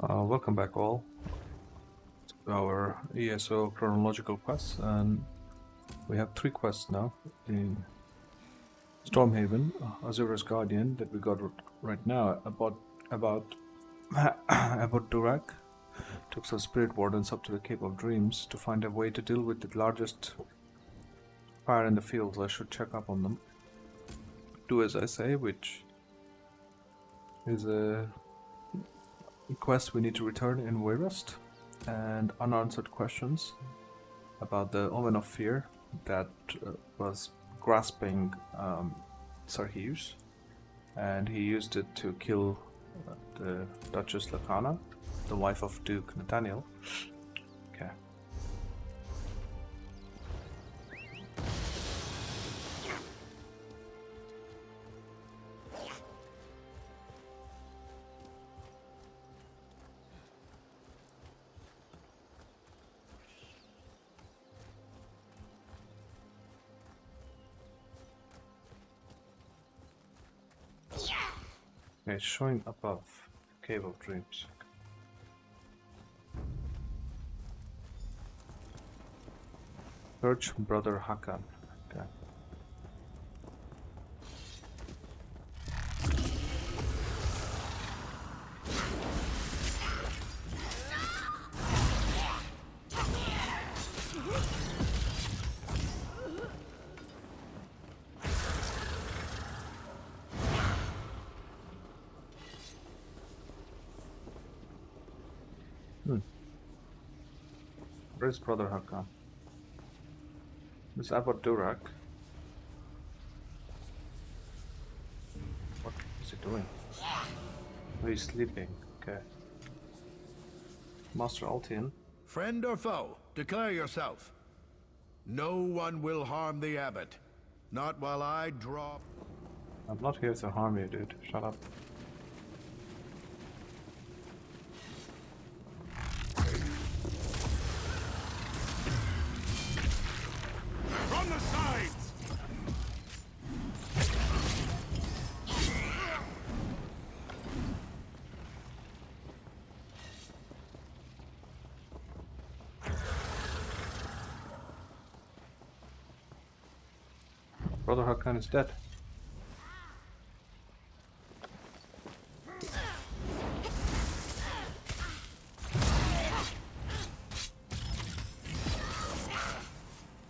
Welcome back all to our ESO chronological quests, and we have 3 quests now in Stormhaven, Azura's Guardian, that we got right now about about Durak. Took some spirit wardens up to the Cape of Dreams to find a way to deal with the largest fire in the fields. I should check up on them. Do as I say, which is a quest we need to return in Wayrest, and unanswered questions about the Omen of Fear that was grasping Sarhius, and he used it to kill the Duchess Lacana, the wife of Duke Nathaniel. Okay. Okay, it's showing above Cave of Dreams. Search Brother Hakan. Okay. Where's Brother Hakan? It's about Durak. What is he doing? Oh, he's sleeping. Okay. Master Altian. Friend or foe, declare yourself. No one will harm the abbot. Not while I draw... I'm not here to harm you, dude. Shut up. From the sides! Brother Hakan is dead.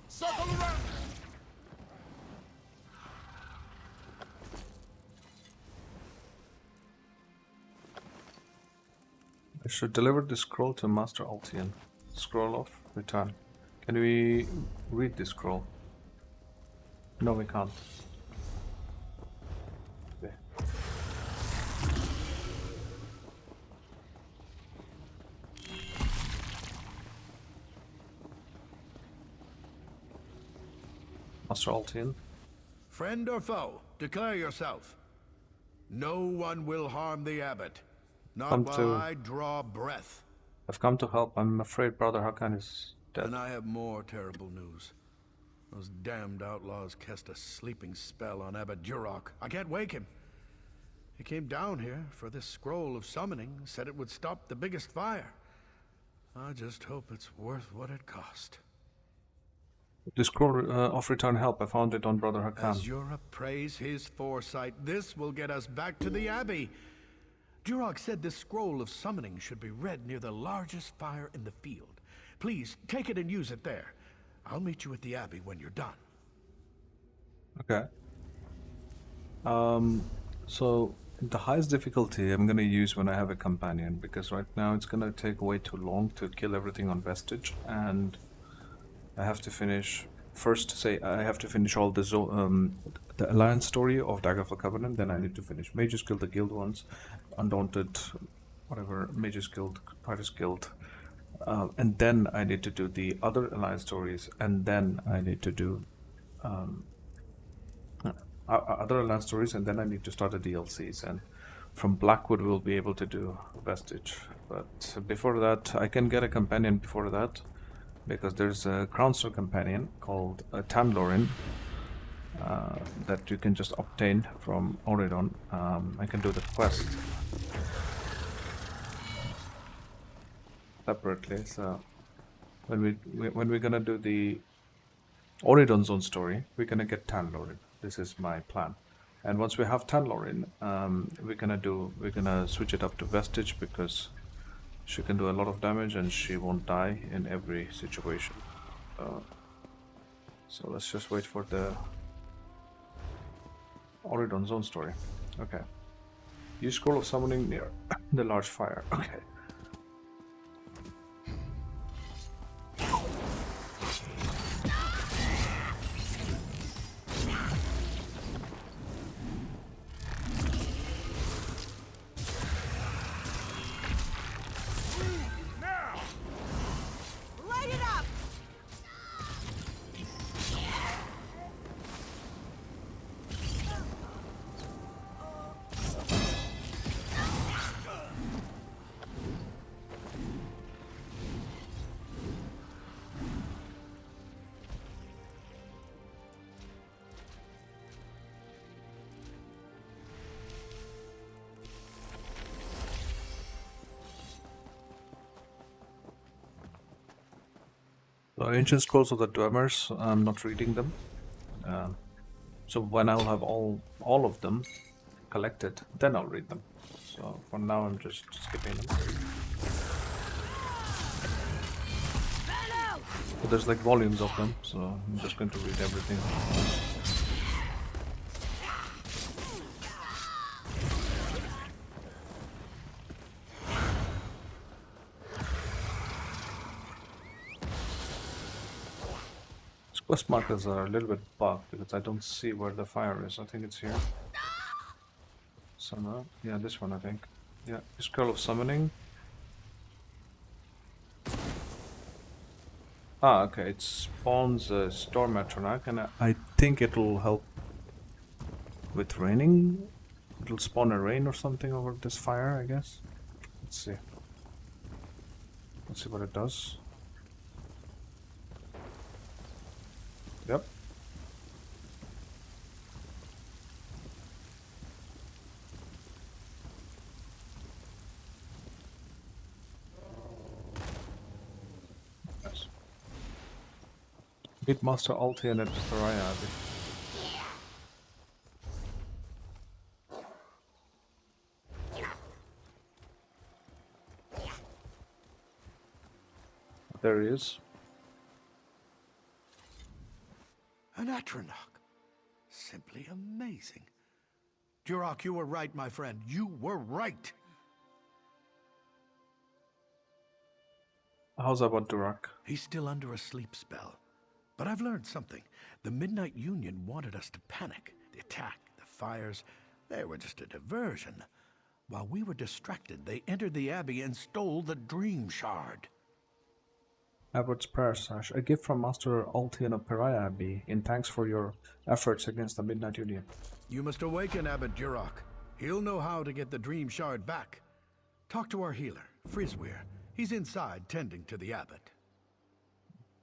Circle around! I should deliver the scroll to Master Altian. Scroll of return. Can we read this scroll? No, we can't. Okay. Master Altian. Friend or foe, declare yourself. No one will harm the abbot. Not Come while to- I draw breath. I've come to help. I'm afraid Brother Hakan is dead. And I have more terrible news. Those damned outlaws cast a sleeping spell on Abbot Durak. I can't wake him. He came down here for this scroll of summoning, said it would stop the biggest fire. I just hope it's worth what it cost. The scroll of return help. I found it on Brother As Hakan. Europe praise his foresight, this will get us back to the Abbey. Durak said this scroll of summoning should be read near the largest fire in the field. Please, take it and use it there. I'll meet you at the Abbey when you're done. Okay. So the highest difficulty I'm gonna use when I have a companion, because right now it's gonna take way too long to kill everything on Vestige, and I have to finish I have to finish all the Alliance story of Daggerfall Covenant. Then I need to finish Mage's Guild, the Guild ones, Undaunted, whatever, Mage's Guild, Fighters Guild. And then I need to do the other Alliance stories, and then I need to do other Alliance stories, and then I need to start the DLCs. And from Blackwood we'll be able to do Vestige. But before that, I can get a companion before that, because there's a Crownstone companion called Tamlorin that you can just obtain from Oridon. I can do the quest. separately. So when we're gonna do the Oridon Zone story, we're gonna get Tanlorin. This is my plan. And once we have Tanlorin, we're gonna switch it up to Vestige because she can do a lot of damage and she won't die in every situation. So let's just wait for the Oridon Zone story. Okay. Use Scroll of Summoning near the large fire. Okay. Light it up! The Ancient Scrolls of the Dwemer, I'm not reading them. So when I'll have all of them collected, then I'll read them. So for now, I'm just skipping them. But there's like volumes of them, so I'm just going to read everything. These quest markers are a little bit bugged because I don't see where the fire is. I think it's here. Somewhere. Yeah, this one I think. Yeah, Scroll of Summoning. Ah, okay, it spawns a Storm Atronach, and I think it'll help with raining. It'll spawn a rain or something over this fire, I guess. Let's see. Let's see what it does. Yep. Yes. Meet Master Altian at Pariah Abbey. There he is. An Atronach. Simply amazing. Duroc, you were right, my friend. You were right. How's about Durak? He's still under a sleep spell. But I've learned something. The Midnight Union wanted us to panic. The attack, the fires, they were just a diversion. While we were distracted, they entered the Abbey and stole the Dream Shard. Abbot's Prayer Sash, a gift from Master Altian of Pariah Abbey in thanks for your efforts against the Midnight Union. You must awaken Abbot Duroc. He'll know how to get the Dream Shard back. Talk to our healer, Frizweir. He's inside tending to the Abbot.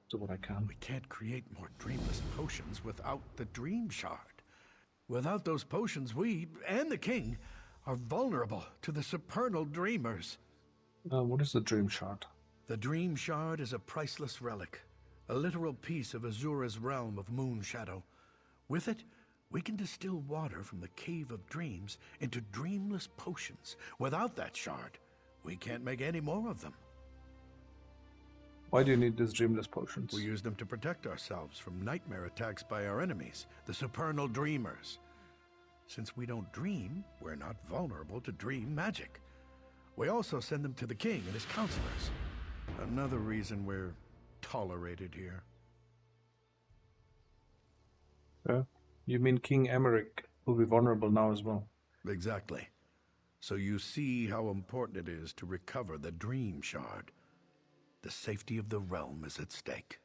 Do what I can. We can't create more dreamless potions without the Dream Shard. Without those potions, we, and the King, are vulnerable to the supernal dreamers. What is the Dream Shard? The Dream Shard is a priceless relic, a literal piece of Azura's realm of moon shadow. With it, we can distill water from the Cave of Dreams into dreamless potions. Without that shard, we can't make any more of them. Why do you need these dreamless potions? We use them to protect ourselves from nightmare attacks by our enemies, the supernal dreamers. Since we don't dream, we're not vulnerable to dream magic. We also send them to the king and his counselors. Another reason we're tolerated here. Yeah. You mean King Emmerich will be vulnerable now as well? Exactly. So you see how important it is to recover the Dream Shard. The safety of the realm is at stake.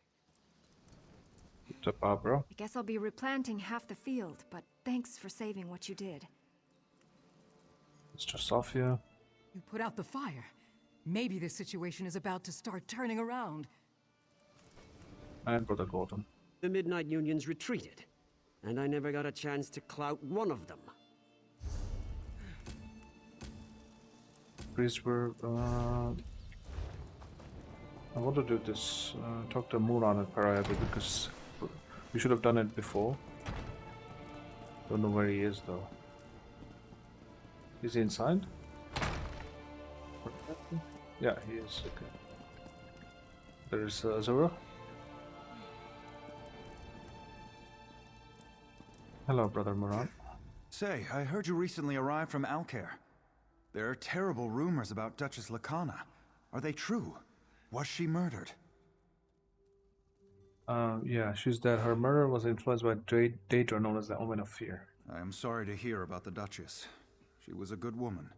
It's a Barbara. I guess I'll be replanting half the field, but thanks for saving what you did. It's just Sophia. You put out the fire. Maybe this situation is about to start turning around. And Brother Gordon. The Midnight Union's retreated, and I never got a chance to clout one of them. Priests were... I want to do this, talk to Muran and Parayabe because we should have done it before. Don't know where he is though. Is he inside? Yeah, he is. Okay. There's Azura. Hello, Brother Muran. Say, I heard you recently arrived from Alcair. There are terrible rumors about Duchess Lacana. Are they true? Was she murdered? Yeah, she's dead. Her murder was influenced by a Daedra known as the Omen of Fear. I am sorry to hear about the Duchess. She was a good woman.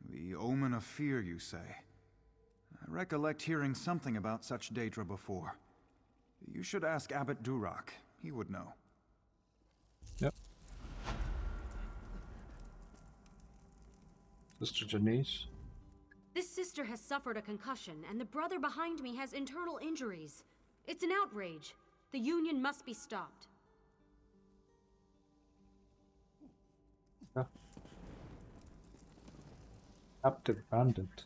The Omen of Fear, you say? I recollect hearing something about such Daedra before. You should ask Abbot Durak. He would know. Yep. Sister Janice. This sister has suffered a concussion, and the brother behind me has internal injuries. It's an outrage. The Union must be stopped. Yeah. Captive bandit.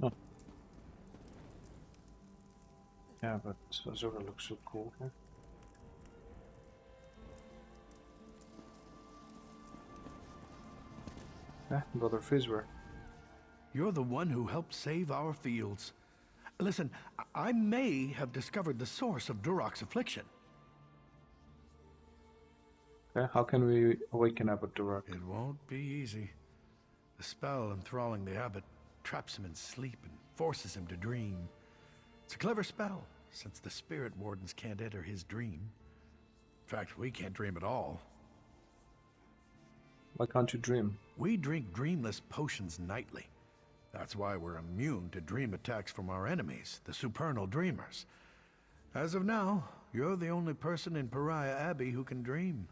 Oh. Yeah, but Azura looks so cool here. Yeah, Brother Fizwer. You're the one who helped save our fields. Listen, I may have discovered the source of Durak's affliction. Okay, how can we awaken Abbot Durak? It won't be easy. The spell enthralling the abbot traps him in sleep and forces him to dream. It's a clever spell, since the spirit wardens can't enter his dream. In fact, we can't dream at all. Why can't you dream? We drink dreamless potions nightly. That's why we're immune to dream attacks from our enemies, the supernal dreamers. As of now, you're the only person in Pariah Abbey who can dream.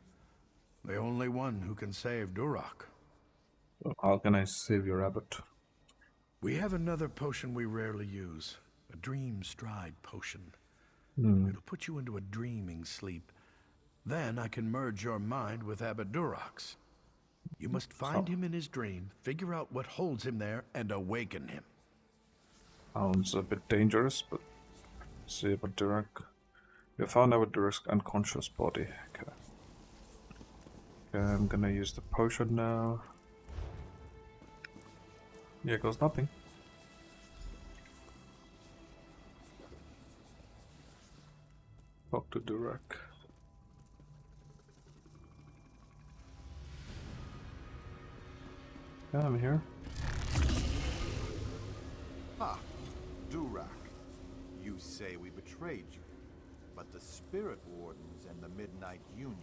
The only one who can save Durak. So how can I save your abbot? We have another potion we rarely use. A dream stride potion. It'll put you into a dreaming sleep. Then I can merge your mind with Abbot Durak's. You must find him in his dream, figure out what holds him there, and awaken him. Sounds a bit dangerous, but see Abbot Durak. We found Abbot Durak's unconscious body. Okay. Okay, I'm gonna use the potion now. Here goes nothing. Talk to Durak. Yeah, I'm here. Ha! Durak. You say we betrayed you, but the Spirit Wardens and the Midnight Union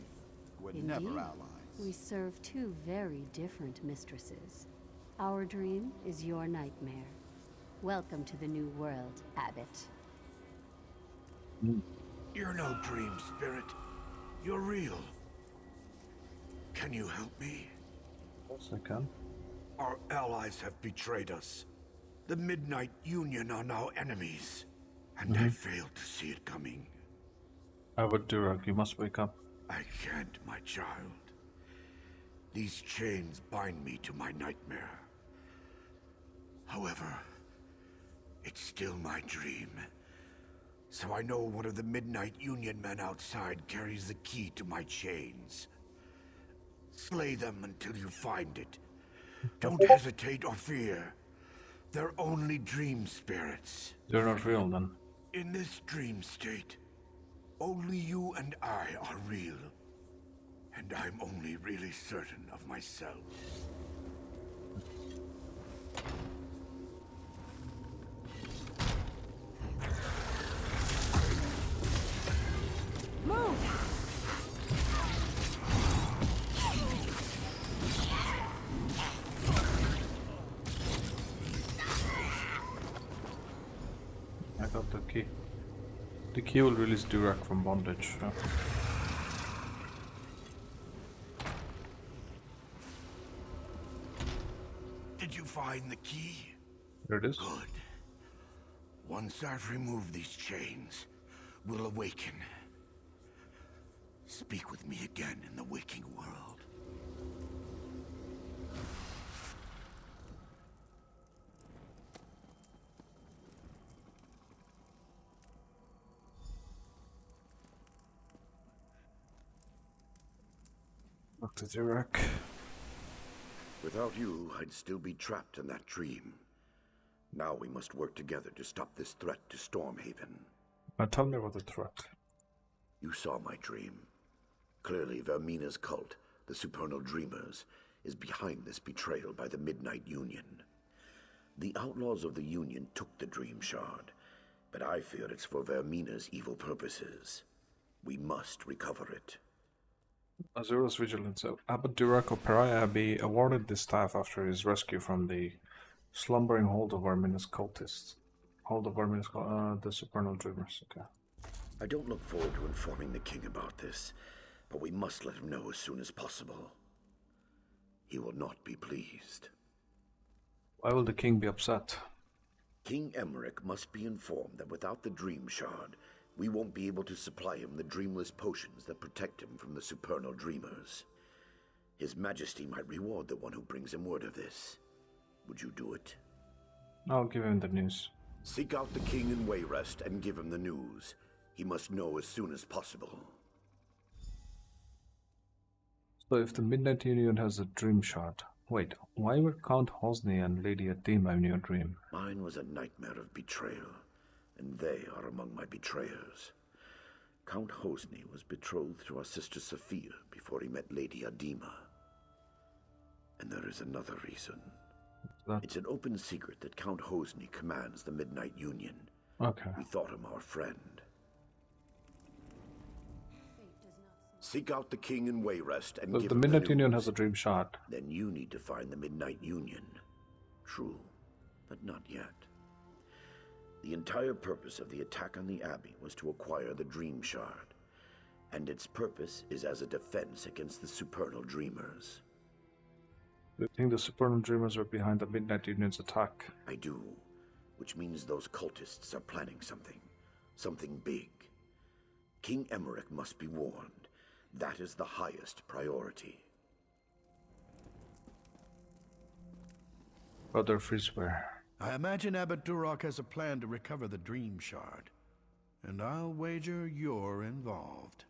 were never Indeed. allies. We serve two very different mistresses. Our dream is your nightmare. Welcome to the new world, Abbot. You're no dream spirit. You're real. Can you help me? Yes, I can. Our allies have betrayed us. The Midnight Union are now enemies. And I failed to see it coming. Abbot Durak, you must wake up. I can't, my child. These chains bind me to my nightmare. However, it's still my dream. So I know one of the Midnight Union men outside carries the key to my chains. Slay them until you find it. Don't hesitate or fear. They're only dream spirits. They're not real then. In this dream state, only you and I are real. And I'm only really certain of myself. I got the key. The key will release Durak from bondage. Yeah. Did you find the key? There it is. Good. Once I've removed these chains, we'll awaken. Speak with me again in the waking world. Dr. Dirac. Without you, I'd still be trapped in that dream. Now we must work together to stop this threat to Stormhaven. Now tell me about the threat. You saw my dream. Clearly, Vermina's cult, the Supernal Dreamers, is behind this betrayal by the Midnight Union. The outlaws of the Union took the Dream Shard, but I fear it's for Vermina's evil purposes. We must recover it. Azura's vigilance. Abbot Durac of Pariah Abbey awarded this staff after his rescue from the slumbering hold of Vermina's cultists. The Supernal Dreamers. Okay. I don't look forward to informing the king about this, but we must let him know as soon as possible. He will not be pleased. Why will the king be upset? King Emmerich must be informed that without the Dream Shard, we won't be able to supply him the dreamless potions that protect him from the Supernal Dreamers. His Majesty might reward the one who brings him word of this. Would you do it? I'll give him the news. Seek out the king in Wayrest and give him the news. He must know as soon as possible. So if the Midnight Union has a dream shard, wait, why were Count Hosni and Lady Adema in your dream? Mine was a nightmare of betrayal, and they are among my betrayers. Count Hosni was betrothed to our sister Sophia before he met Lady Adema. And there is another reason. It's an open secret that Count Hosni commands the Midnight Union. Okay. We thought him our friend. Seek out the king in Wayrest and So give the him Midnight the Union news. has a dream shard. Then you need to find the Midnight Union. True, but not yet. The entire purpose of the attack on the Abbey was to acquire the Dream Shard, and its purpose is as a defense against the Supernal Dreamers. Do you think the Supernal Dreamers were behind the Midnight Union's attack? I do, which means those cultists are planning something big. King Emmerich must be warned. That is the highest priority. Brother Frisbear. I imagine Abbot Duroc has a plan to recover the Dream Shard. And I'll wager you're involved.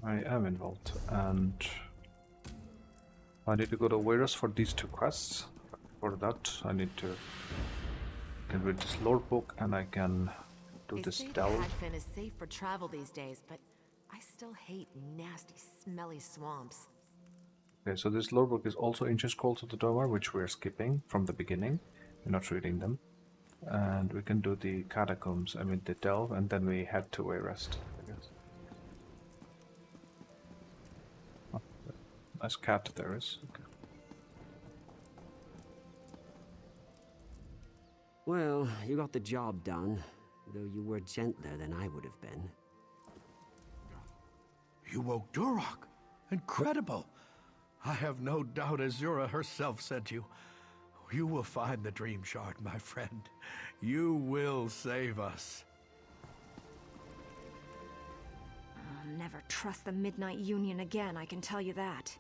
I am involved, and I need to go to Wayrest for these two quests. For that, I need to read this lore book, and I can do this delve. Hagfin is safe for travel these days, but I still hate nasty, smelly swamps. Okay, so this lore book is also Ancient Scrolls of the Dharma, which we're skipping from the beginning. We're not reading them. And we can do the catacombs, the delve, and then we head to Wayrest, I guess. Oh, nice cat there is. Okay. Well, you got the job done, though you were gentler than I would have been. You woke Duroc. Incredible. I have no doubt Azura herself sent you. You will find the Dream Shard, my friend. You will save us. I'll never trust the Midnight Union again, I can tell you that.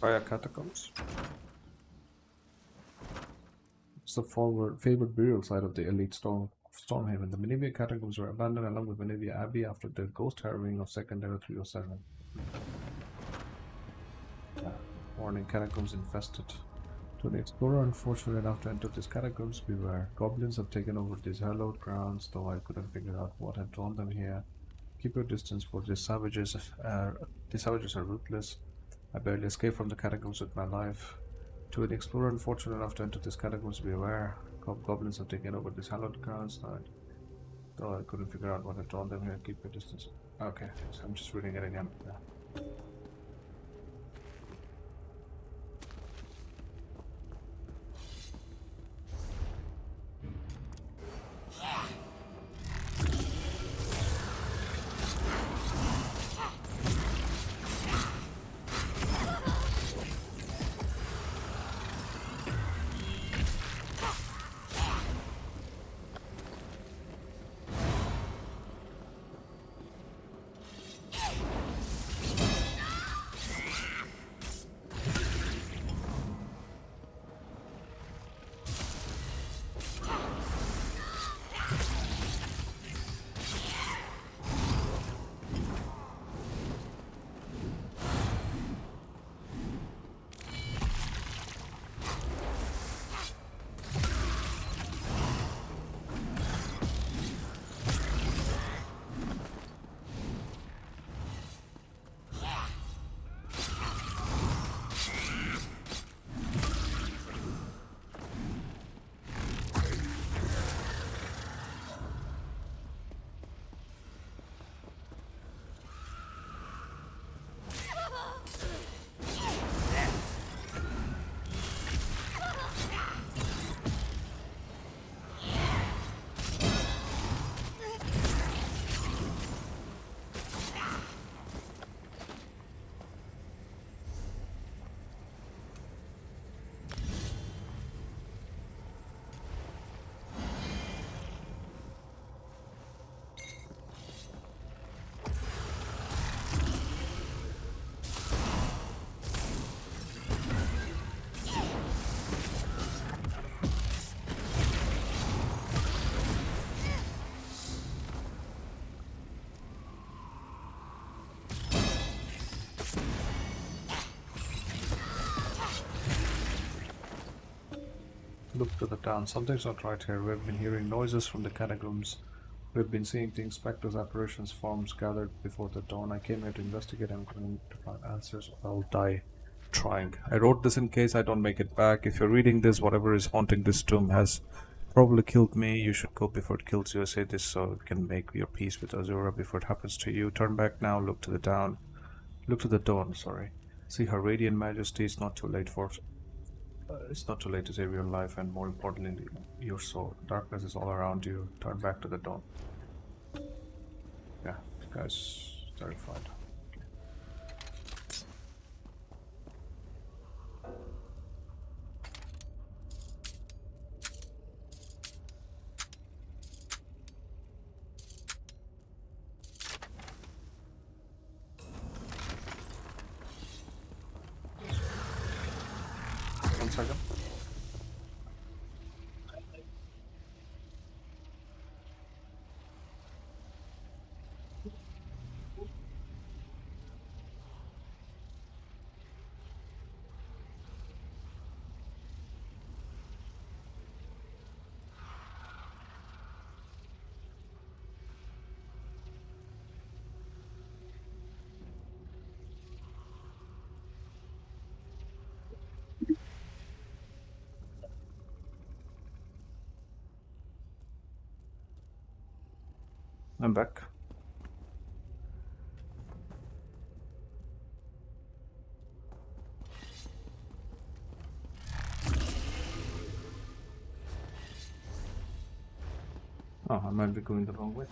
Fire catacombs. It's the favored burial site of the elite Stormhaven. The Menevia catacombs were abandoned along with Menevia Abbey after the ghost harrowing of Second Era 307. Yeah. Warning, catacombs infested. To an explorer unfortunate enough to enter these catacombs, beware. Goblins have taken over these hallowed grounds, though I couldn't figure out what had drawn them here. Keep your distance, for these savages are ruthless. I barely escaped from the catacombs with my life. To an explorer unfortunate enough to enter these catacombs, beware. Goblins have taken over these hallowed grounds, though I couldn't figure out what had drawn them here. Keep your distance. Okay, so I'm just reading it again. Yeah. Look to the town. Something's not right here. We've been hearing noises from the catacombs. We've been seeing things, specters, apparitions, forms gathered before the dawn. I came here to investigate. I'm going to find answers. I'll die trying. I wrote this in case I don't make it back. If you're reading this, whatever is haunting this tomb has probably killed me. You should go before it kills you. I say this so you can make your peace with Azura before it happens to you. Turn back now. Look to the town. Look to the dawn, sorry. See her radiant majesty. It's not too late to save your life and, more importantly, your soul. Darkness is all around you. Turn back to the dawn. Yeah, this guy's terrified. One second. I'm back. Oh, I might be going the wrong way.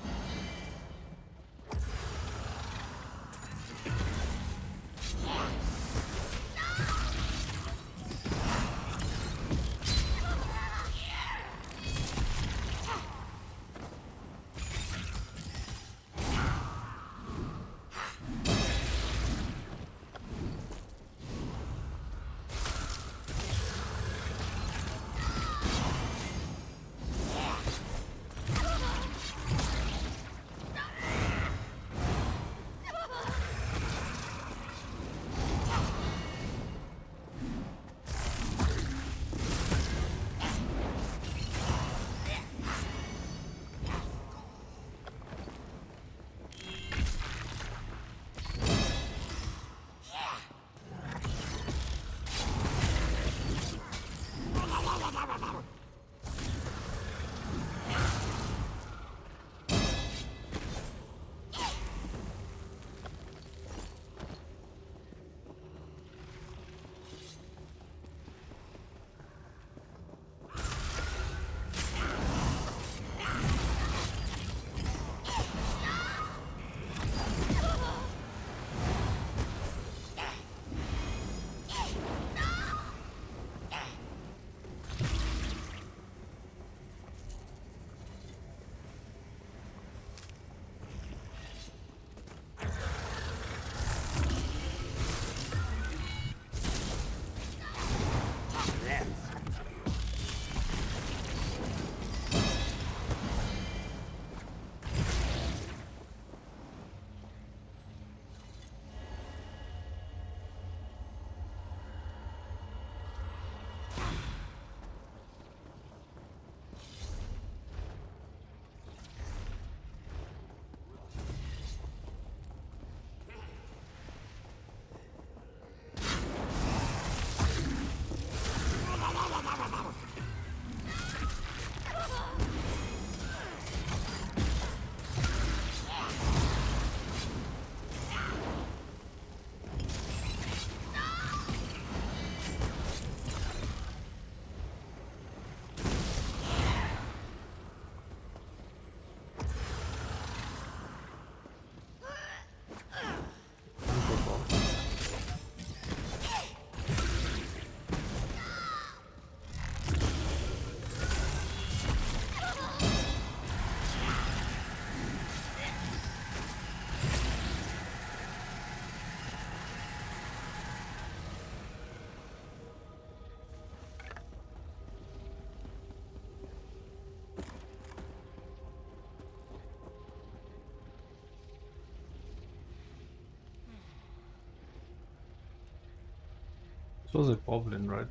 This was a goblin, right?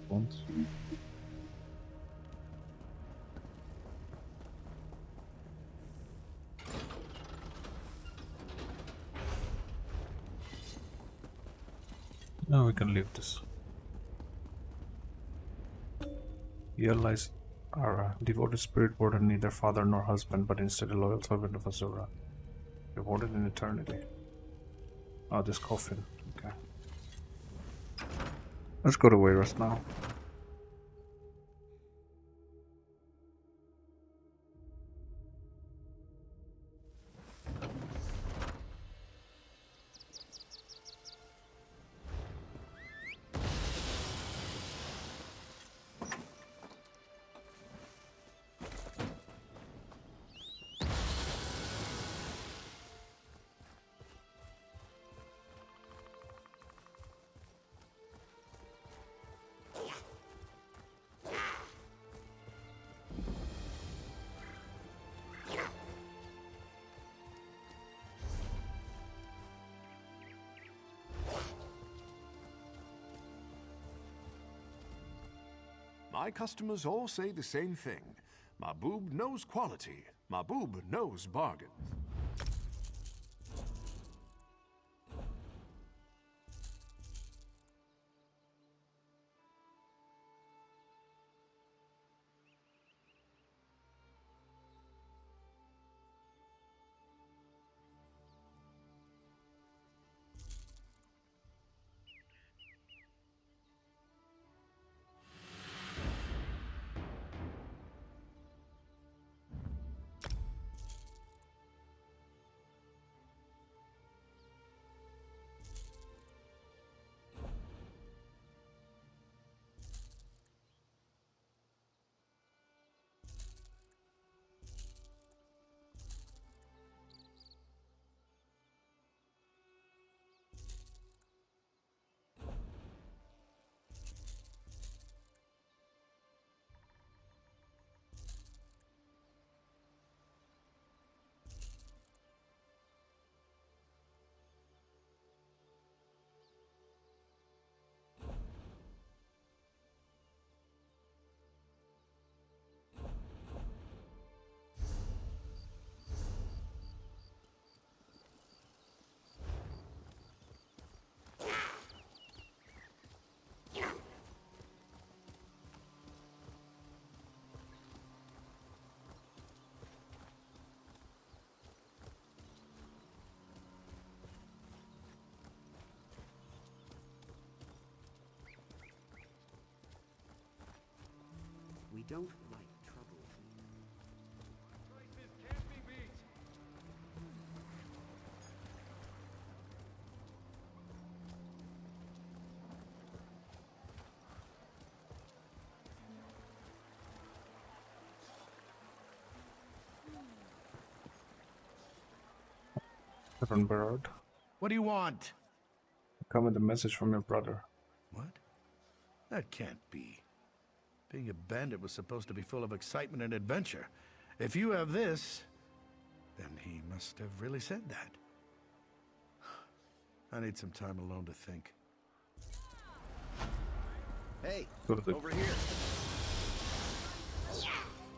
Once. Now we can leave this. Here lies Ara, devoted spirit warden, neither father nor husband, but instead a loyal servant of Azura, rewarded in eternity. Oh, this coffin. Okay. Let's go to Wayros now. My customers all say the same thing. Mahbub knows quality. Mahbub knows bargains. We don't like trouble. Reverend Berard, What do you want? come with a message from your brother. What? That can't be. Being a bandit was supposed to be full of excitement and adventure. If you have this, then he must have really said that. I need some time alone to think. Hey, Go to the, over here.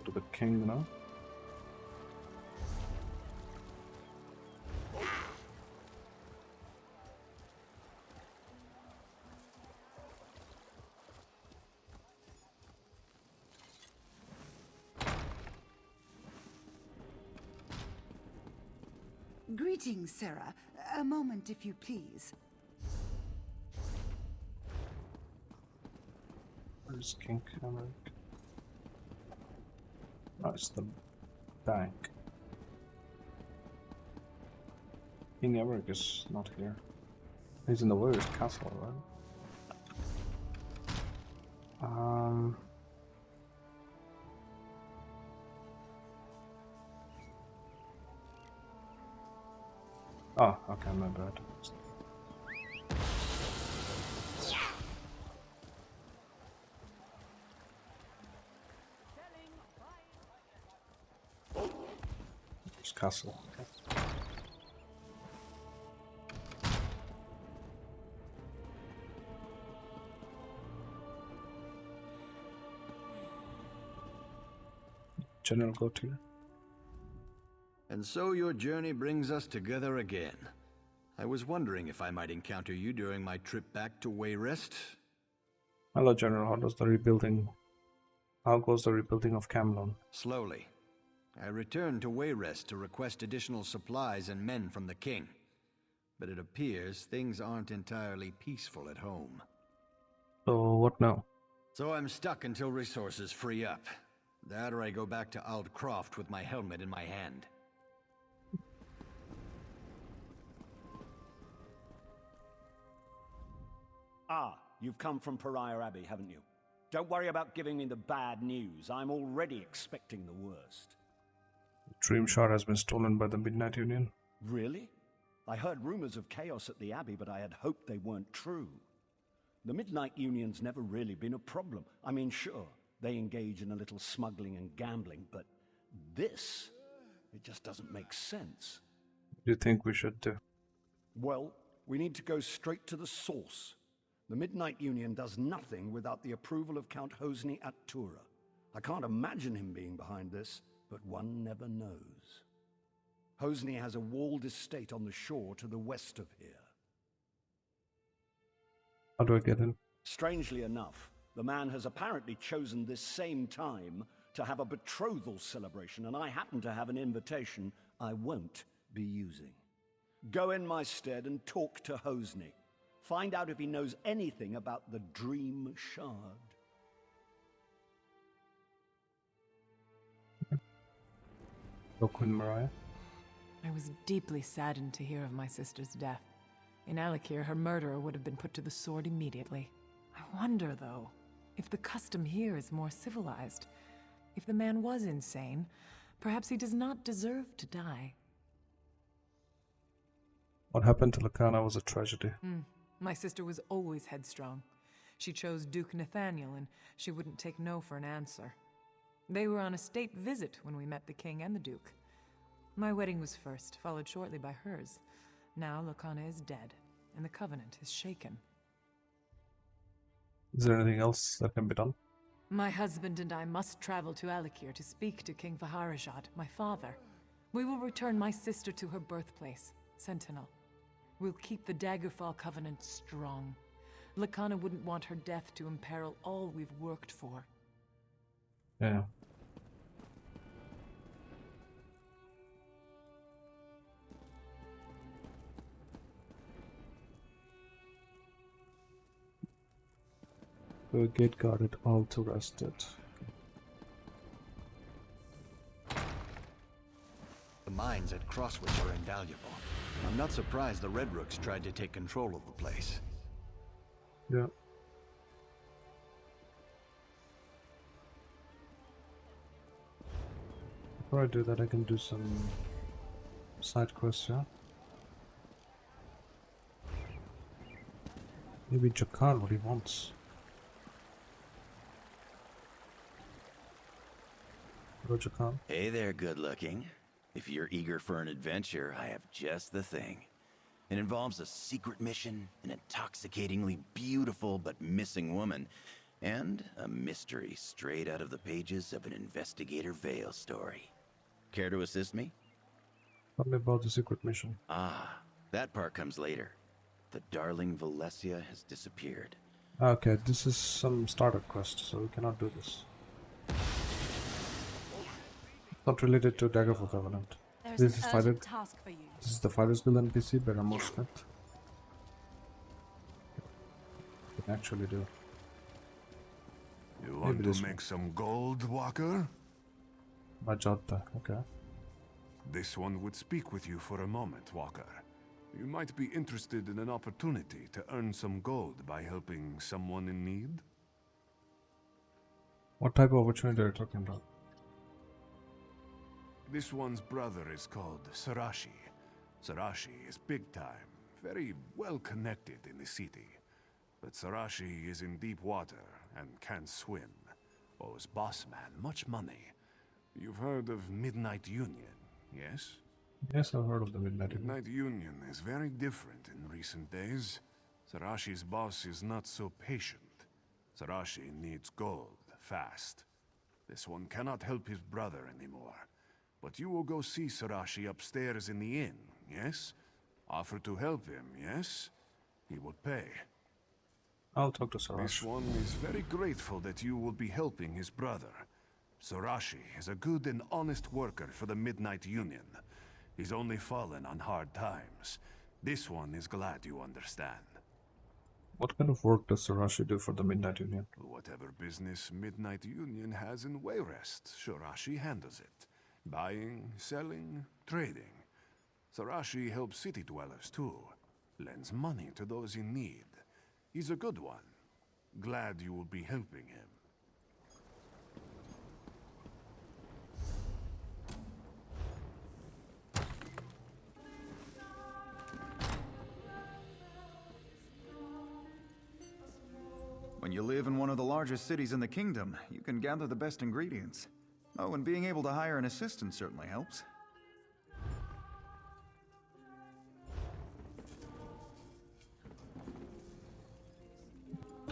to the king now. Greetings, Sarah. A moment, if you please. Where's King Emmerich? Oh, it's the bank. King Emmerich is not here. He's in the Warriors Castle, right? Oh, okay, my bad. It's castle. Okay. General Gautier. And so your journey brings us together again. I was wondering if I might encounter you during my trip back to Wayrest. Hello, General. How goes the rebuilding of Camelon? Slowly. I returned to Wayrest to request additional supplies and men from the king. But it appears things aren't entirely peaceful at home. So what now? So I'm stuck until resources free up. That or I go back to Aldcroft with my helmet in my hand. Ah, you've come from Pariah Abbey, haven't you? Don't worry about giving me the bad news. I'm already expecting the worst. Dream Shard has been stolen by the Midnight Union. Really? I heard rumors of chaos at the Abbey, but I had hoped they weren't true. The Midnight Union's never really been a problem. I mean, sure, they engage in a little smuggling and gambling, but this, it just doesn't make sense. What do you think we should do? Well, we need to go straight to the source. The Midnight Union does nothing without the approval of Count Hosni at Tura. I can't imagine him being behind this, but one never knows. Hosni has a walled estate on the shore to the west of here. How do I get in? Strangely enough, the man has apparently chosen this same time to have a betrothal celebration, and I happen to have an invitation I won't be using. Go in my stead and talk to Hosni. Find out if he knows anything about the Dream Shard. Go, Queen Mariah. I was deeply saddened to hear of my sister's death. In Alikir, her murderer would have been put to the sword immediately. I wonder, though, if the custom here is more civilized. If the man was insane, perhaps he does not deserve to die. What happened to Lakana was a tragedy. My sister was always headstrong. She chose Duke Nathaniel, and she wouldn't take no for an answer. They were on a state visit when we met the king and the duke. My wedding was first, followed shortly by hers. Now Lakana is dead, and the Covenant is shaken. Is there anything else that can be done? My husband and I must travel to Alikir to speak to King Vaharajad, my father. We will return my sister to her birthplace, Sentinel. We'll keep the Daggerfall Covenant strong. Lakana wouldn't want her death to imperil all we've worked for. Yeah. The gate guarded, all to rested. The mines at Crosswich are invaluable. I'm not surprised the Red Rooks tried to take control of the place. Yeah. Before I do that, I can do some side quests, yeah? Maybe Jakar, what he wants. Hello, Jakar. Hey there, good looking. If you're eager for an adventure, I have just the thing. It involves a secret mission, an intoxicatingly beautiful but missing woman, and a mystery straight out of the pages of an Investigator Vale story. Care to assist me? Tell me about the secret mission. Ah, that part comes later. The darling Valencia has disappeared. Okay, this is some starter quest, so we cannot do this. Not related to Daggerfall Covenant. This is This is the Fighters Guild NPC, Beramor Smith. We can actually do. You want to make some gold, Walker? Majota, okay. This one would speak with you for a moment, Walker. You might be interested in an opportunity to earn some gold by helping someone in need? What type of opportunity are you talking about? This one's brother is called Sarashi. Sarashi is big time, very well connected in the city. But Sarashi is in deep water and can't swim. Owes boss man much money. You've heard of Midnight Union, yes? Yes, I've heard of the Midnight Union. Midnight Union is very different in recent days. Sarashi's boss is not so patient. Sarashi needs gold, fast. This one cannot help his brother anymore. But you will go see Sarashi upstairs in the inn, yes? Offer to help him, yes? He will pay. I'll talk to Sarashi. This one is very grateful that you will be helping his brother. Sarashi is a good and honest worker for the Midnight Union. He's only fallen on hard times. This one is glad you understand. What kind of work does Sarashi do for the Midnight Union? Whatever business Midnight Union has in Wayrest, Sarashi handles it. Buying, selling, trading. Sarashi helps city dwellers too. Lends money to those in need. He's a good one. Glad you will be helping him. When you live in one of the largest cities in the kingdom, you can gather the best ingredients. Oh, and being able to hire an assistant certainly helps.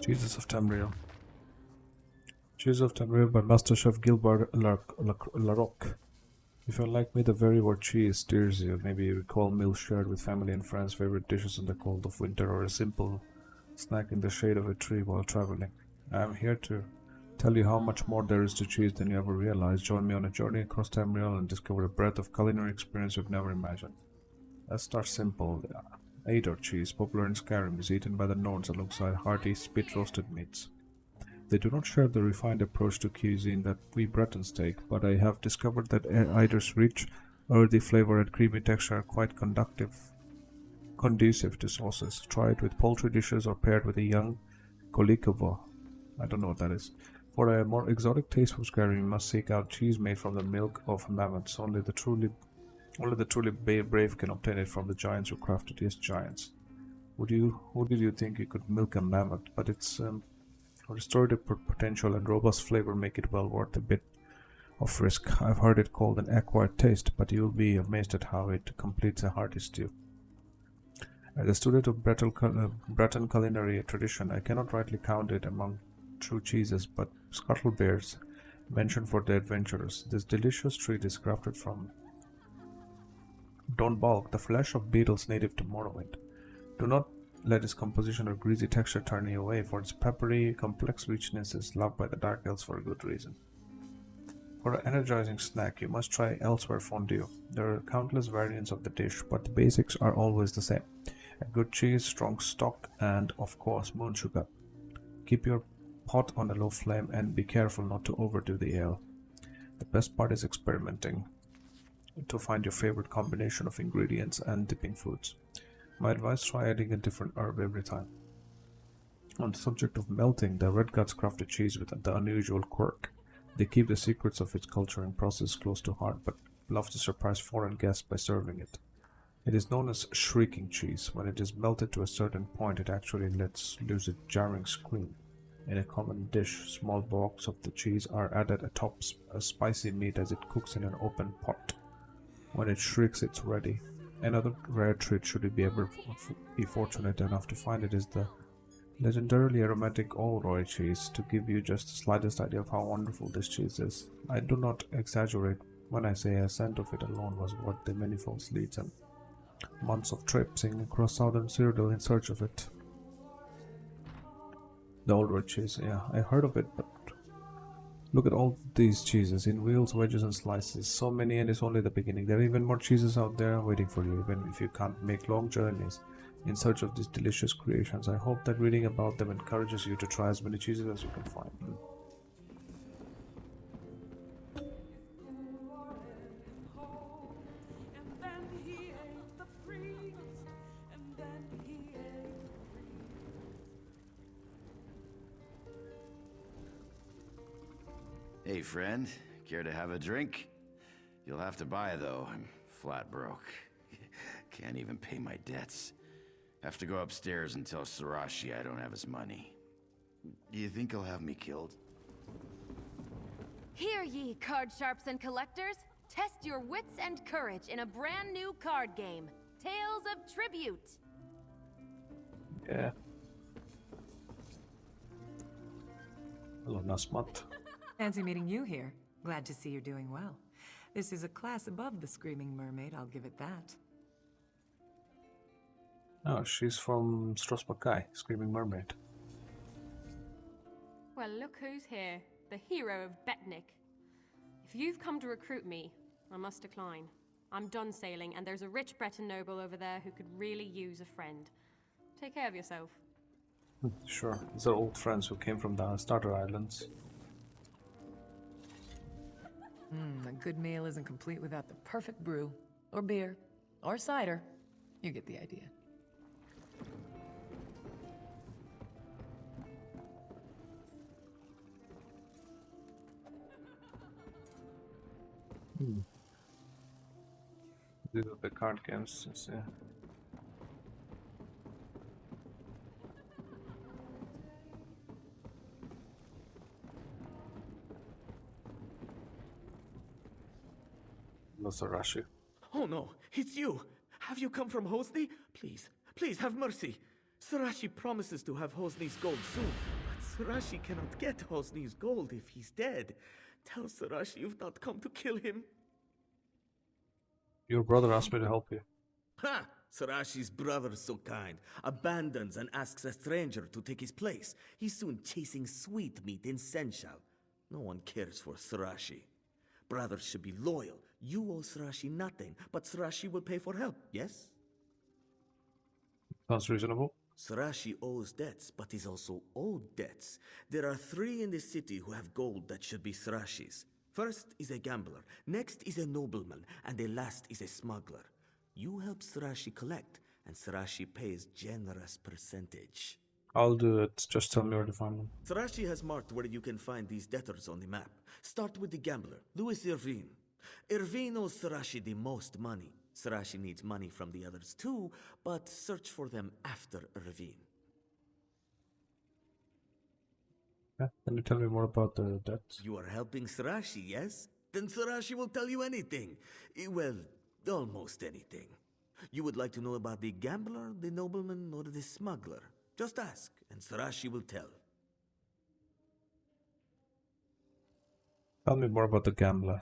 Jesus of Tamriel. Jesus of Tamriel by Master Chef Gilbert Larocque. If you're like me, the very word cheese steers you. Maybe you recall meals shared with family and friends, favorite dishes in the cold of winter, or a simple snack in the shade of a tree while traveling. I am here to tell you how much more there is to cheese than you ever realized. Join me on a journey across Tamriel and discover a breadth of culinary experience you've never imagined. Let's start simple. Adar cheese, popular in Skyrim, is eaten by the Nords alongside hearty, spit-roasted meats. They do not share the refined approach to cuisine that we Bretons take, but I have discovered that Adar's rich, earthy flavor and creamy texture are quite conducive to sauces. Try it with poultry dishes or paired with a young kolikova. I don't know what that is. For a more exotic taste from Skyrim, you must seek out cheese made from the milk of mammoths. Only the truly brave can obtain it from the giants who crafted. Yes, giants. Who did you think you could milk a mammoth? But its restorative potential and robust flavor make it well worth a bit of risk. I've heard it called an acquired taste, but you'll be amazed at how it completes a hearty stew. As a student of Breton culinary tradition, I cannot rightly count it among true cheeses, but scuttlebears mentioned for the adventurers. This delicious treat is crafted from Don Bulk, the flesh of beetles native to Morrowind. Do not let its composition or greasy texture turn you away, for its peppery, complex richness is loved by the Dark Elves for a good reason. For an energizing snack, you must try Elsewhere fondue. There are countless variants of the dish, but the basics are always the same. A good cheese, strong stock, and, of course, moon sugar. Keep your pot on a low flame and be careful not to overdo the ale. The best part is experimenting to find your favorite combination of ingredients and dipping foods. My advice: try adding a different herb every time. On the subject of melting, the Red Guards crafted cheese with the unusual quirk. They keep the secrets of its culture and process close to heart, but love to surprise foreign guests by serving it. It is known as shrieking cheese. When it is melted to a certain point, it actually lets loose a jarring scream. In a common dish, small blocks of the cheese are added atop a spicy meat as it cooks in an open pot. When it shrieks, it's ready. Another rare treat, should you be ever be fortunate enough to find it, is the legendarily aromatic Olroy cheese. To give you just the slightest idea of how wonderful this cheese is, I do not exaggerate when I say a scent of it alone was worth the manifold sleets and months of traipsing across southern Cyrodiil in search of it. The Olroy cheese, yeah, I heard of it, but look at all these cheeses in wheels, wedges and slices. So many, and it's only the beginning. There are even more cheeses out there waiting for you, even if you can't make long journeys in search of these delicious creations. I hope that reading about them encourages you to try as many cheeses as you can find. Hey, friend. Care to have a drink? You'll have to buy, though. I'm flat broke. Can't even pay my debts. Have to go upstairs and tell Sarashi I don't have his money. Do you think he'll have me killed? Hear ye, card sharps and collectors! Test your wits and courage in a brand new card game, Tales of Tribute! Yeah. Hello, Nasmat. Fancy meeting you here. Glad to see you're doing well. This is a class above the Screaming Mermaid, I'll give it that. Oh, she's from Strosbakai, Screaming Mermaid. Well, look who's here. The hero of Betnik. If you've come to recruit me, I must decline. I'm done sailing, and there's a rich Breton noble over there who could really use a friend. Take care of yourself. Sure, these are old friends who came from the Starter Islands. A good meal isn't complete without the perfect brew, or beer, or cider. You get the idea. These are the card games, yeah. No, Sarashi. Oh no, it's you! Have you come from Hosni? Please, please have mercy. Sarashi promises to have Hosni's gold soon, but Sarashi cannot get Hosni's gold if he's dead. Tell Sarashi you've not come to kill him. Your brother asked me to help you. Ha! Sarashi's brother's so kind. Abandons and asks a stranger to take his place. He's soon chasing sweetmeat in Senshal. No one cares for Sarashi. Brothers should be loyal. You owe Sarashi nothing, but Sarashi will pay for help, yes? Sounds reasonable. Sarashi owes debts, but he's also owed debts. There are 3 in the city who have gold that should be Sarashi's. First is a gambler, next is a nobleman, and the last is a smuggler. You help Sarashi collect, and Sarashi pays generous percentage. I'll do it. Just tell me where to find them. Sarashi has marked where you can find these debtors on the map. Start with the gambler, Louis Irvine. Irvine owes Sarashi the most money. Sarashi needs money from the others too, but search for them after Irvine. Yeah, can you tell me more about the debts? You are helping Sarashi, yes? Then Sarashi will tell you anything. Well, almost anything. You would like to know about the gambler, the nobleman, or the smuggler? Just ask, and Sarashi will tell. Tell me more about the gambler.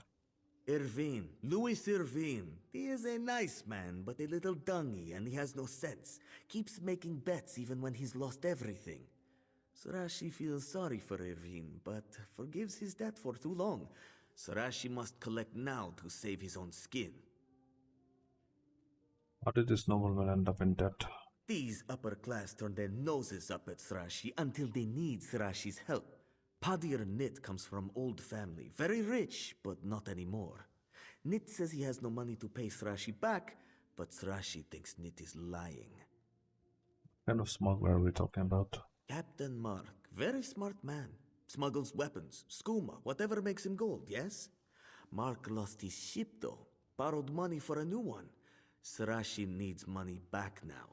Irvine, Louis Irvine. He is a nice man, but a little dungy, and he has no sense. Keeps making bets even when he's lost everything. Sarashi feels sorry for Irvine, but forgives his debt for too long. Sarashi must collect now to save his own skin. How did this nobleman end up in debt? These upper class turn their noses up at Sarashi until they need Sarashi's help. Padir Nit comes from old family, very rich, but not anymore. Nit says he has no money to pay Sarashi back, but Sarashi thinks Nit is lying. What kind of smuggler are we talking about? Captain Mark, very smart man. Smuggles weapons, skooma, whatever makes him gold, yes? Mark lost his ship though, borrowed money for a new one. Sarashi needs money back now.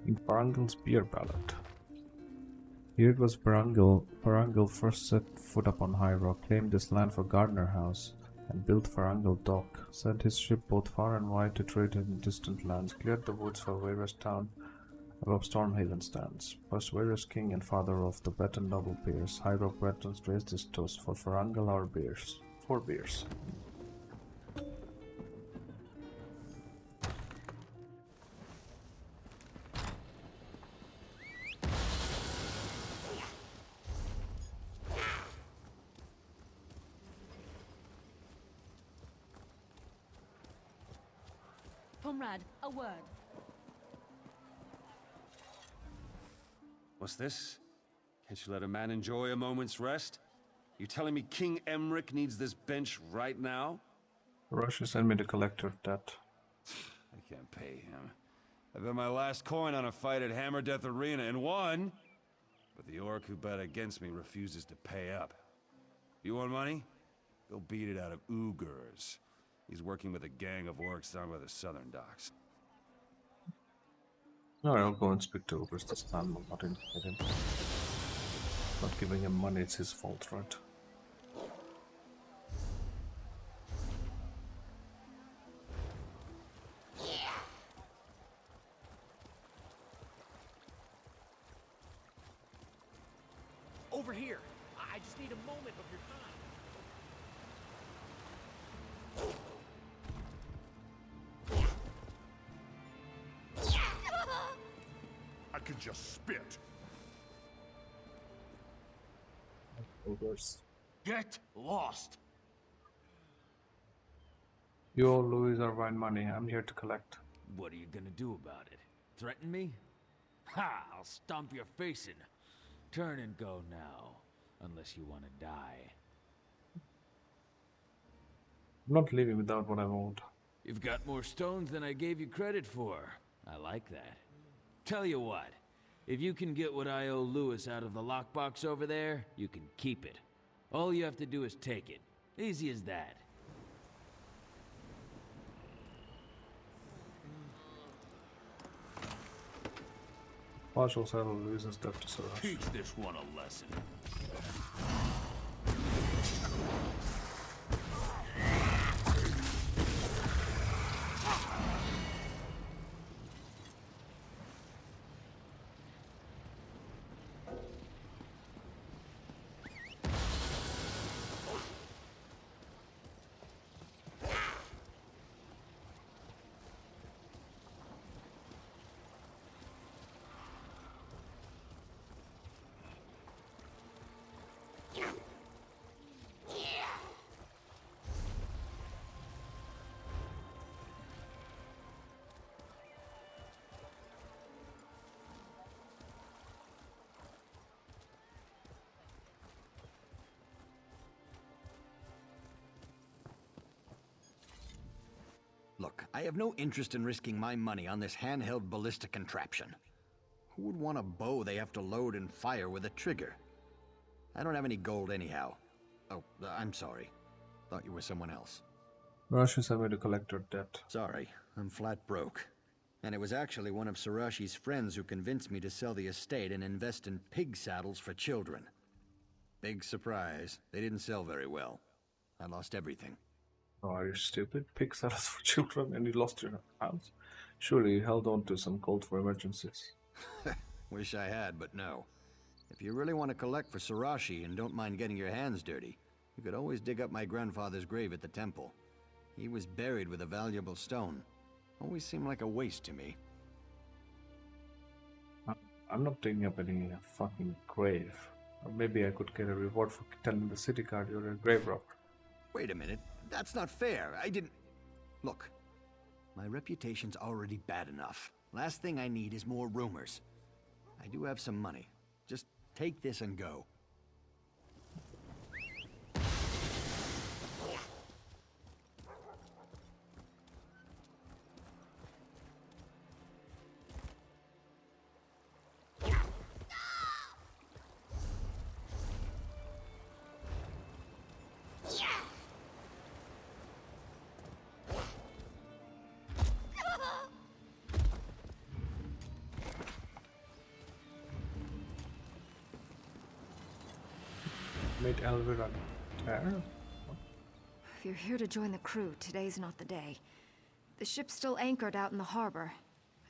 In Barangel's beer ballad. Here it was Barangel first set foot upon High Rock, claimed this land for Gardner House, and built Farangel Dock, sent his ship both far and wide to trade in distant lands, cleared the woods for Wayrest town above Stormhaven stands. Was Wayrest king and father of the Breton noble peers, High Rock Bretons raised this toast for Farangel our beers. 4 beers. Comrade, a word. What's this? Can't you let a man enjoy a moment's rest? You telling me King Emmerich needs this bench right now? Russia sent me the collector of debt. I can't pay him. I bet my last coin on a fight at Hammer Death Arena and won. But the orc who bet against me refuses to pay up. You want money? Go beat it out of Ugurs. He's working with a gang of orcs down by the southern docks. Alright, I'll go and speak to Lucas this time. I'm not indicate him. Not giving him money, it's his fault, right? Over here. I just need a moment of your time. I could just spit. Get lost. You owe Louis Irvine money. I'm here to collect. What are you gonna do about it? Threaten me? Ha! I'll stomp your face in. Turn and go now, unless you want to die. I'm not leaving without what I want. You've got more stones than I gave you credit for. I like that. Tell you what, if you can get what I owe Lewis out of the lockbox over there, you can keep it. All you have to do is take it. Easy as that. Partial settle Louis and stuff to Sorash. Teach this one a lesson. Look, I have no interest in risking my money on this handheld ballistic contraption. Who would want a bow they have to load and fire with a trigger? I don't have any gold anyhow. Oh, I'm sorry. Thought you were someone else. Rush is having to collect her debt. Sorry, I'm flat broke. And it was actually one of Sarashi's friends who convinced me to sell the estate and invest in pig saddles for children. Big surprise, they didn't sell very well. I lost everything. Oh, are you stupid? Pig saddles for children and you lost your house? Surely you held on to some gold for emergencies. Wish I had, but no. If you really want to collect for Sarashi and don't mind getting your hands dirty, you could always dig up my grandfather's grave at the temple. He was buried with a valuable stone. Always seemed like a waste to me. I'm not digging up any fucking grave. Or maybe I could get a reward for telling the city guard you're a grave robber. Wait a minute. That's not fair. I didn't... Look, my reputation's already bad enough. Last thing I need is more rumors. I do have some money. Just take this and go. Made Elvira tear? If you're here to join the crew, today's not the day. The ship's still anchored out in the harbor.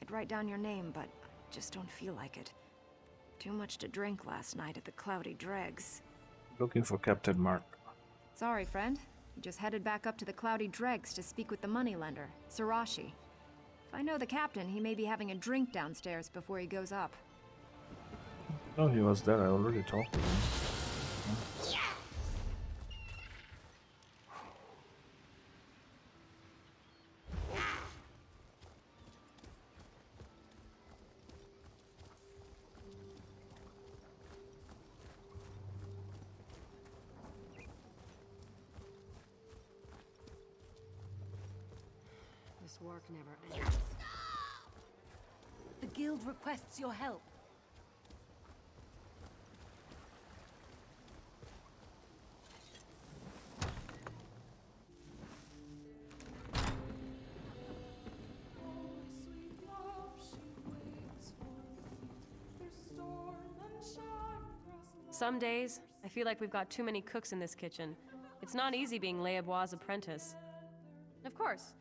I'd write down your name, but I just don't feel like it. Too much to drink last night at the Cloudy Dregs. Looking for Captain Mark. Sorry, friend. You just headed back up to the Cloudy Dregs to speak with the moneylender, Sarashi. If I know the captain, he may be having a drink downstairs before he goes up. Oh, he was there. I already talked to him. This work never ends. The guild requests your help. Some days, I feel like we've got too many cooks in this kitchen. It's not easy being Leobois' apprentice. Of course,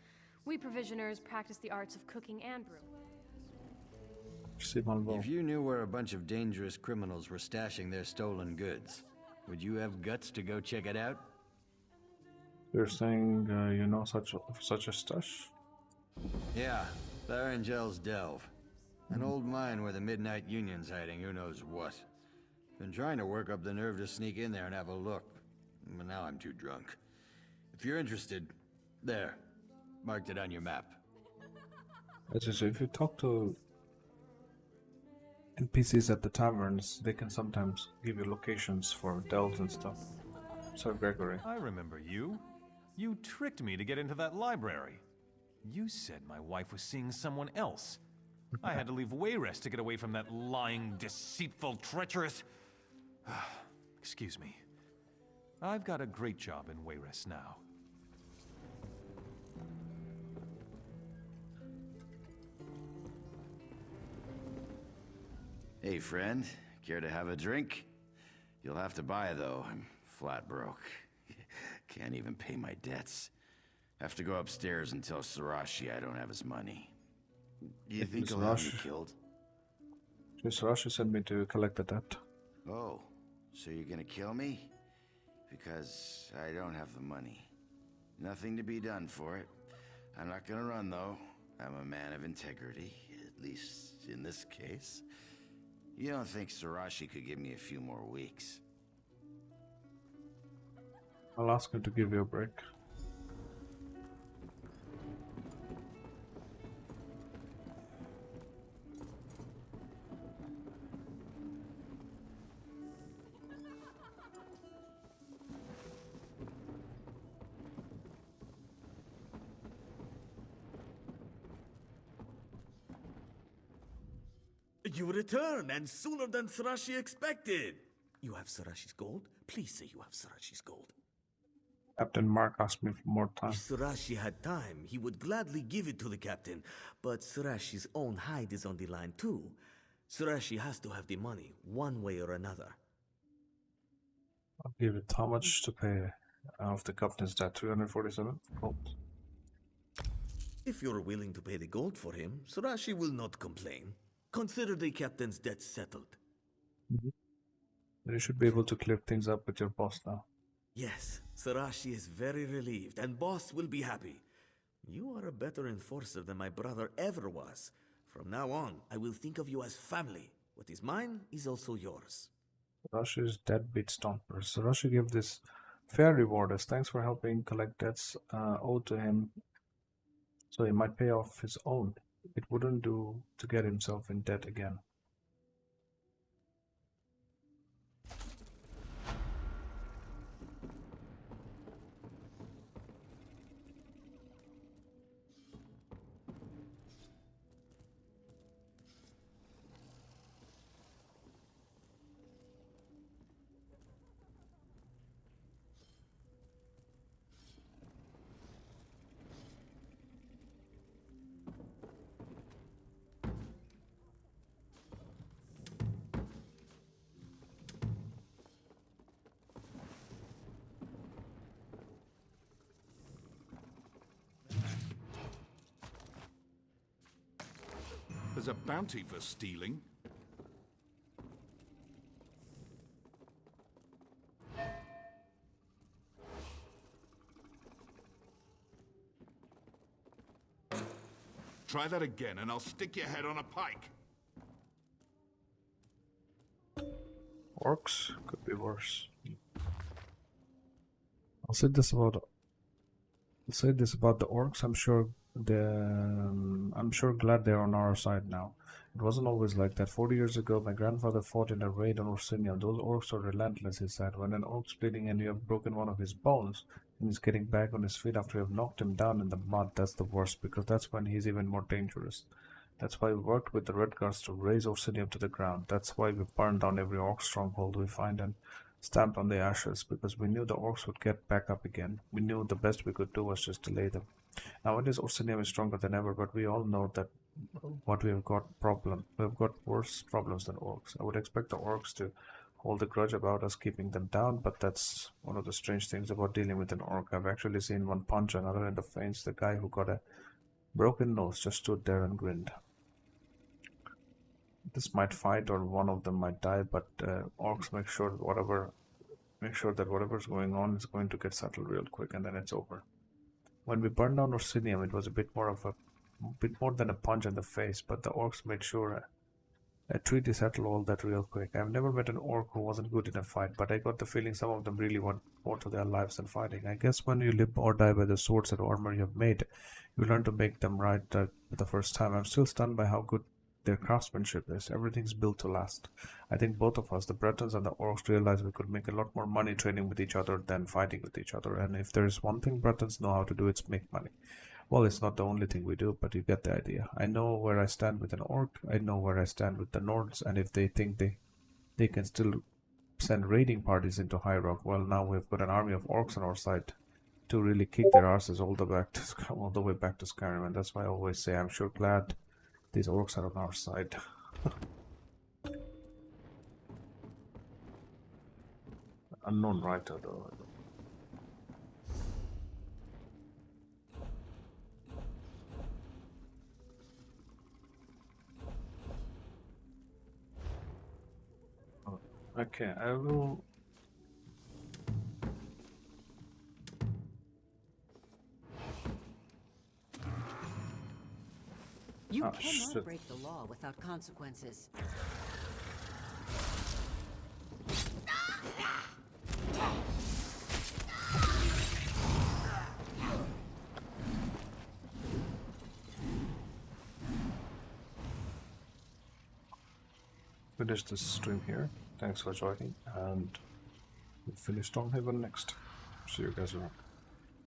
we provisioners practice the arts of cooking and brewing. If you knew where a bunch of dangerous criminals were stashing their stolen goods, would you have guts to go check it out? You're saying you know such a stash? Yeah, Barangel's Delve. An old mine where the Midnight Union's hiding who knows what. Been trying to work up the nerve to sneak in there and have a look, but now I'm too drunk. If you're interested, there. Marked it on your map. As you say, if you talk to NPCs at the taverns, they can sometimes give you locations for delves and stuff. Sir Gregory. I remember you. You tricked me to get into that library. You said my wife was seeing someone else. I had to leave Wayrest to get away from that lying, deceitful, treacherous... Excuse me. I've got a great job in Wayrest now. Hey, friend. Care to have a drink? You'll have to buy, though. I'm flat broke. Can't even pay my debts. Have to go upstairs and tell Sarashi I don't have his money. You think he'll have me killed? Sarashi sent me to collect the debt. Oh, so you're gonna kill me? Because I don't have the money. Nothing to be done for it. I'm not gonna run, though. I'm a man of integrity, at least in this case. You don't think Sarashi could give me a few more weeks? I'll ask him to give you a break. You return, and sooner than Sarashi expected. You have Sarashi's gold? Please say you have Sarashi's gold. Captain Mark asked me for more time. If Sarashi had time, he would gladly give it to the captain. But Sarashi's own hide is on the line too. Sarashi has to have the money, one way or another. I'll give it how much to pay of the captain's debt? 347 gold. If you're willing to pay the gold for him, Sarashi will not complain. Consider the captain's debt settled. You should be able to clear things up with your boss now. Yes, Sarashi is very relieved, and boss will be happy. You are a better enforcer than my brother ever was. From now on, I will think of you as family. What is mine is also yours. Sarashi's deadbeat stomper. Sarashi gave this fair reward as thanks for helping collect debts owed to him, so he might pay off his own. It wouldn't do to get himself in debt again. There's a bounty for stealing. Try that again and I'll stick your head on a pike. Orcs could be worse. I'll say this about the orcs. I'm sure glad they're on our side now. It wasn't always like that. 40 years ago, my grandfather fought in a raid on Orsinium. Those orcs are relentless, he said. When an orc's bleeding and you have broken one of his bones, and he's getting back on his feet after you have knocked him down in the mud, that's the worst, because that's when he's even more dangerous. That's why we worked with the Red Guards to raise Orsinium to the ground. That's why we burned down every orc stronghold we find and stamped on the ashes, because we knew the orcs would get back up again. We knew the best we could do was just delay them. Nowadays, Orsinium is stronger than ever, but we all know that we've got worse problems than orcs. I would expect the orcs to hold a grudge about us keeping them down, but that's one of the strange things about dealing with an orc. I've actually seen one punch another in the face. The guy who got a broken nose just stood there and grinned. This might fight, or one of them might die, but orcs make sure that whatever's going on is going to get settled real quick, and then it's over. When we burned down Orsinium, it was a bit more than a punch in the face, but the orcs made sure a treaty settled all that real quick. I've never met an orc who wasn't good in a fight, but I got the feeling some of them really want more to their lives than fighting. I guess when you live or die by the swords and armor you have made, you learn to make them right the first time. I'm still stunned by how good their craftsmanship is. Everything's built to last. I think both of us, the Bretons and the orcs, realized we could make a lot more money training with each other than fighting with each other. And if there is one thing Bretons know how to do, it's make money. Well, it's not the only thing we do, but you get the idea. I know where I stand with an orc, I know where I stand with the Nords, and if they think they can still send raiding parties into High Rock, well, now we've got an army of orcs on our side to really kick their asses all the way back to Skyrim, and that's why I always say I'm sure glad these orcs are on our side. Unknown writer, though. Okay, I will... You cannot shit. break the law without consequences. Finish this stream here. Thanks for joining, and we'll finish Stormhaven next. See you guys around.